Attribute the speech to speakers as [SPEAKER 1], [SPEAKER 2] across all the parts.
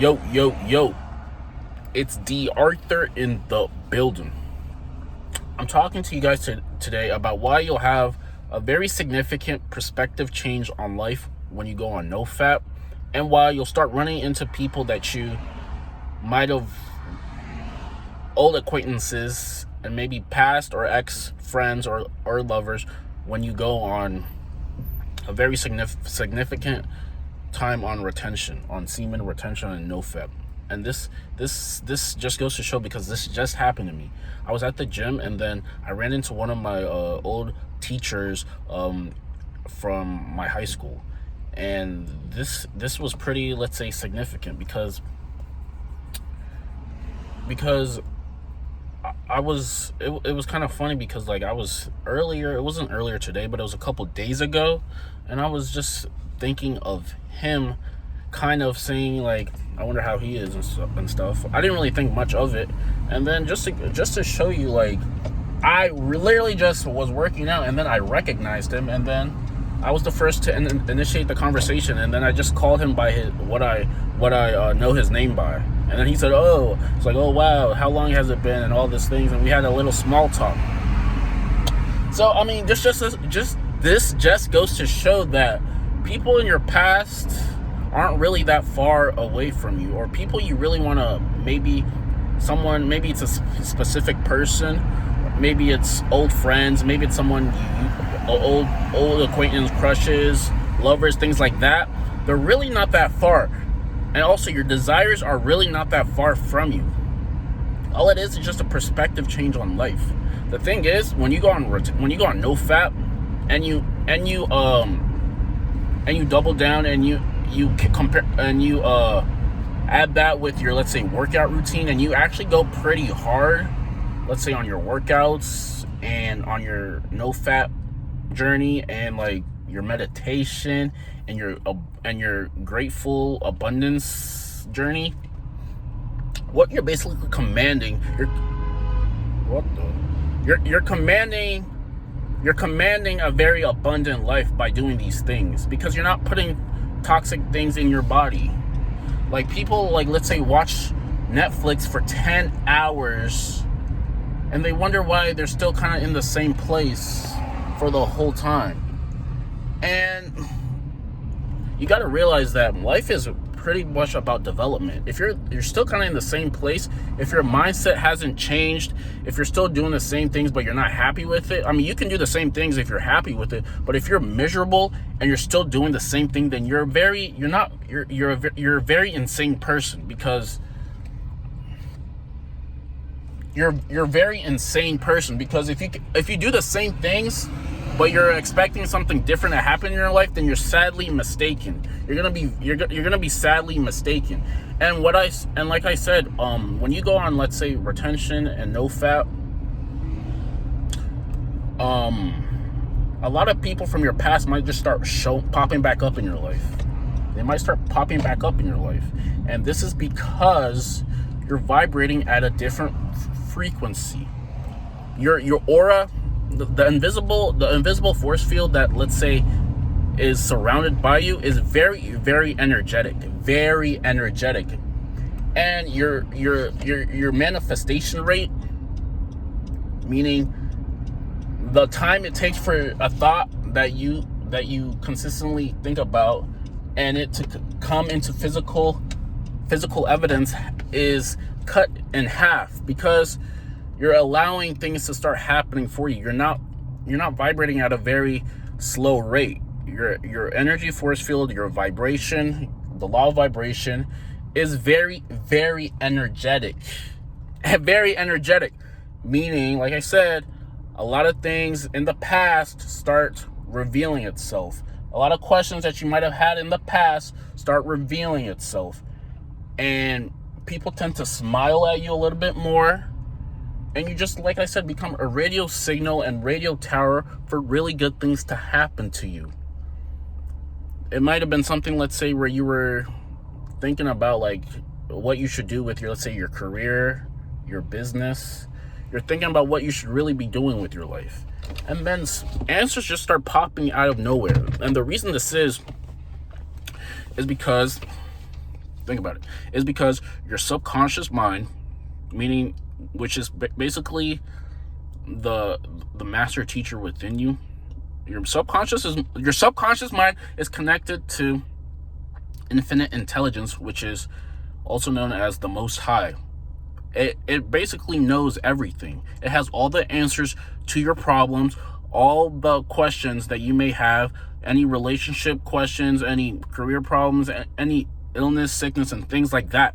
[SPEAKER 1] Yo, it's D.Arthur in the building. I'm talking to you guys today about why you'll have a very significant perspective change on life when you go on NoFap, and why you'll start running into people that you might have old acquaintances and maybe past or ex-friends or lovers when you go on a very significant time on retention, on semen retention and NoFap. And this just goes to show, because this just happened to me. I was at the gym, and then I ran into one of my old teachers from my high school, and this was pretty, let's say, significant because I was it was kind of funny, because like it wasn't earlier today, but it was a couple days ago, and I was just thinking of him, kind of saying like, I wonder how he is and stuff. I didn't really think much of it, and then just to show you, like, I literally just was working out, and then I recognized him, and then I was the first to initiate the conversation, and then I just called him by what I know his name by, and then he said, "Oh," it's like, "Oh wow, how long has it been?" and all these things, and we had a little small talk. So I mean, this just goes to show that people in your past aren't really that far away from you, or people you really want to, maybe it's a specific person, maybe it's old friends, maybe it's someone old acquaintance, crushes, lovers, things like that. They're really not that far, and also your desires are really not that far from you. All it is just a perspective change on life. The thing is, when you go on NoFap, and you double down, and you compare, and you add that with your, let's say, workout routine, and you actually go pretty hard, let's say, on your workouts and on your NoFap journey, and like your meditation and your grateful abundance journey, what you're basically commanding, you're commanding a very abundant life by doing these things, because you're not putting toxic things in your body. Like, people, like, let's say, watch Netflix for 10 hours and they wonder why they're still kind of in the same place for the whole time. And you got to realize that life is pretty much about development. If you're still kind of in the same place, if your mindset hasn't changed, if you're still doing the same things but you're not happy with it, I mean, you can do the same things if you're happy with it, but if you're miserable and you're still doing the same thing, then you're a very insane person, because you're a very insane person, because if you do the same things but you're expecting something different to happen in your life, then you're sadly mistaken. You're gonna be sadly mistaken. And like I said, when you go on, let's say, retention and NoFap, a lot of people from your past might just start popping back up in your life. They might start popping back up in your life, and this is because you're vibrating at a different frequency. Your aura, the invisible force field that, let's say, is surrounded by you, is very, very energetic, and your manifestation rate, meaning the time it takes for a thought that you consistently think about and it to come into physical evidence, is cut in half, because you're allowing things to start happening for you. You're not vibrating at a very slow rate. Your energy force field, your vibration, the law of vibration, is very, very energetic. Very energetic. Meaning, like I said, a lot of things in the past start revealing itself. A lot of questions that you might have had in the past start revealing itself. And people tend to smile at you a little bit more. And you just, like I said, become a radio signal and radio tower for really good things to happen to you. It might have been something, let's say, where you were thinking about, like, what you should do with your, let's say, your career, your business. You're thinking about what you should really be doing with your life. And then answers just start popping out of nowhere. And the reason this is because Think about it. It's because your subconscious mind, meaning, which is basically the master teacher within you. Your subconscious mind is connected to infinite intelligence, which is also known as the Most High. It basically knows everything. It has all the answers to your problems, all the questions that you may have, any relationship questions, any career problems, any illness, sickness, and things like that.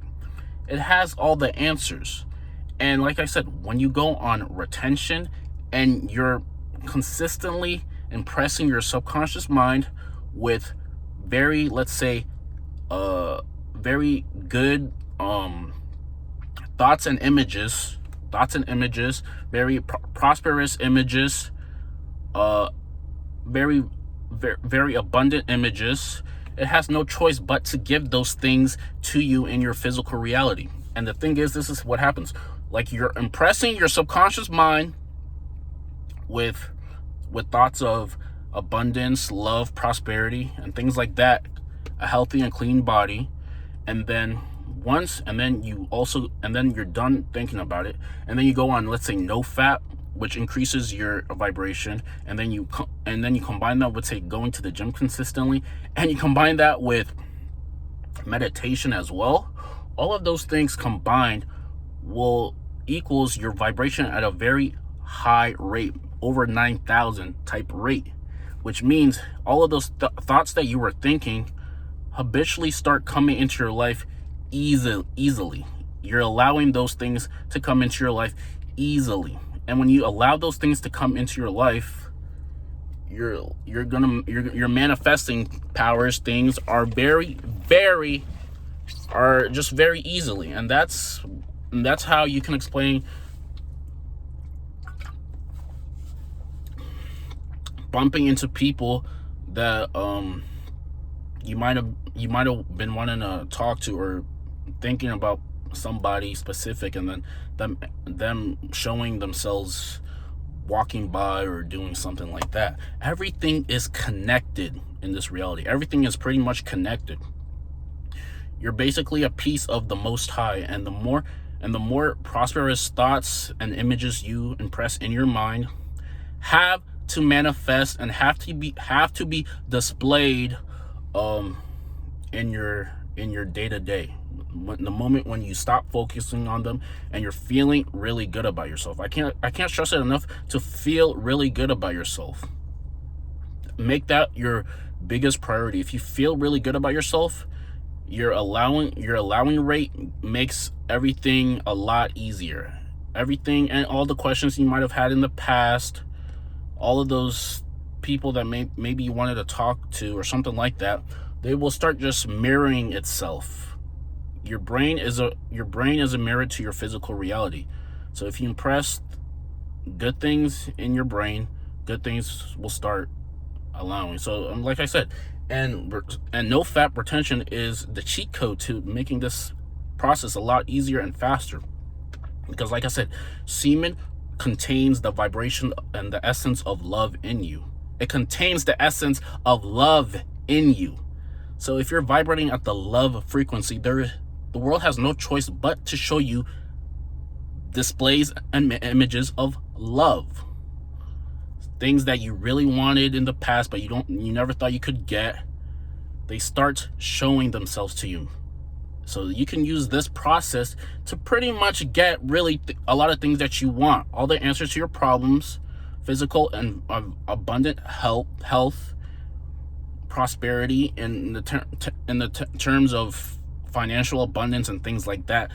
[SPEAKER 1] It has all the answers. And like I said, when you go on retention and you're consistently impressing your subconscious mind with very, let's say, very good thoughts and images, very prosperous images, very abundant images, it has no choice but to give those things to you in your physical reality. And the thing is, this is what happens. Like, you're impressing your subconscious mind with thoughts of abundance, love, prosperity, and things like that, a healthy and clean body. And then you're done thinking about it, and then you go on, let's say, no fat, which increases your vibration, and then you combine that with, say, going to the gym consistently, and you combine that with meditation as well. All of those things combined will equals your vibration at a very high rate, over 9,000 type rate, which means all of those thoughts that you were thinking habitually start coming into your life easily. You're allowing those things to come into your life easily. And when you allow those things to come into your life, your manifesting powers, things are just very easily. And that's how you can explain bumping into people that you might have been wanting to talk to, or thinking about somebody specific, and then them showing themselves walking by or doing something like that. Everything is connected in this reality. Everything is pretty much connected. You're basically a piece of the Most High, and the more prosperous thoughts and images you impress in your mind have to manifest and have to be displayed in your day-to-day. The moment when you stop focusing on them and you're feeling really good about yourself. I can't stress it enough to feel really good about yourself. Make that your biggest priority. If you feel really good about yourself, your allowing rate makes everything a lot easier. Everything and all the questions you might have had in the past, all of those people that maybe you wanted to talk to or something like that, they will start just mirroring itself. Your brain is a mirror to your physical reality. So if you impress good things in your brain, good things will start allowing. So like I said, and no fat retention is the cheat code to making this process a lot easier and faster. Because like I said, semen contains the vibration and the essence of love in you. It contains the essence of love in you. So if you're vibrating at the love frequency, the world has no choice but to show you displays and images of love. Things that you really wanted in the past, but you never thought you could get, they start showing themselves to you. So you can use this process to pretty much get really a lot of things that you want. All the answers to your problems, physical and abundant health, prosperity in the terms of financial abundance and things like that.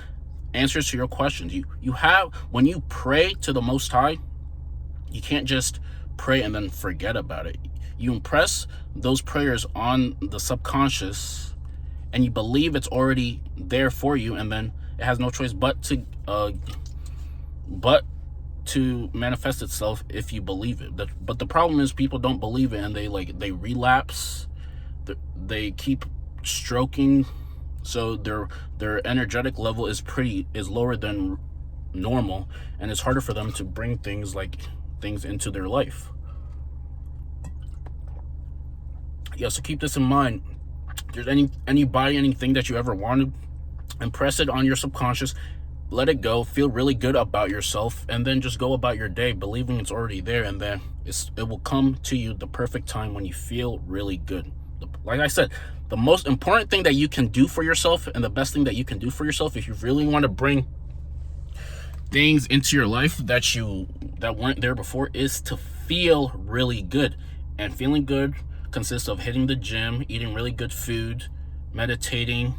[SPEAKER 1] Answers to your questions. You have, when you pray to the Most High, you can't just pray and then forget about it. You impress those prayers on the subconscious, and you believe it's already there for you, and then it has no choice but to manifest itself if you believe it. But the problem is, people don't believe it, and they relapse. They keep stroking, so their energetic level is lower than normal, and it's harder for them to bring things into their life. Yeah, so keep this in mind. If there's anything that you ever wanted, Impress it on your subconscious, let it go, feel really good about yourself, and then just go about your day believing it's already there, and then it will come to you the perfect time when you feel really good. Like I said, the most important thing that you can do for yourself, and the best thing that you can do for yourself if you really want to bring things into your life that weren't there before, is to feel really good. And feeling good consists of hitting the gym, eating really good food, meditating,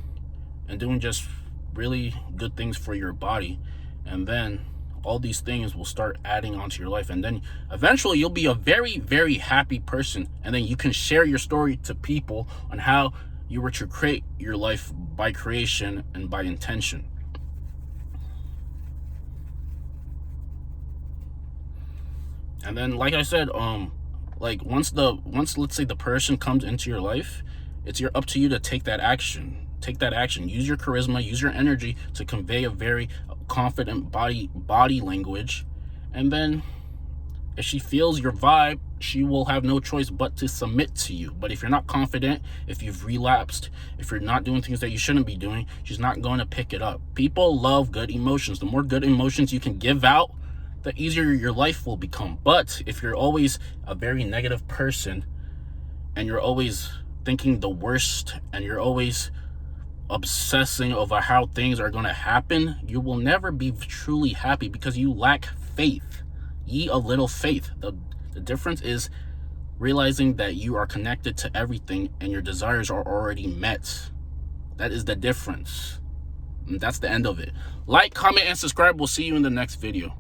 [SPEAKER 1] and doing just really good things for your body. And then all these things will start adding onto your life, and then eventually you'll be a very, very happy person. And then you can share your story to people on how you were to create your life by creation and by intention. And then, like I said, like once let's say the person comes into your life, it's up to you to take that action. Use your charisma, use your energy to convey a very confident body language. And then if she feels your vibe, she will have no choice but to submit to you. But if you're not confident, if you've relapsed, if you're not doing things that you shouldn't be doing, she's not going to pick it up. People love good emotions. The more good emotions you can give out, the easier your life will become. But if you're always a very negative person, and you're always thinking the worst, and you're always obsessing over how things are going to happen, you will never be truly happy, because you lack faith. Ye a little faith. The difference is realizing that you are connected to everything and your desires are already met. That is the difference. And that's the end of it. Like, comment, and subscribe. We'll see you in the next video.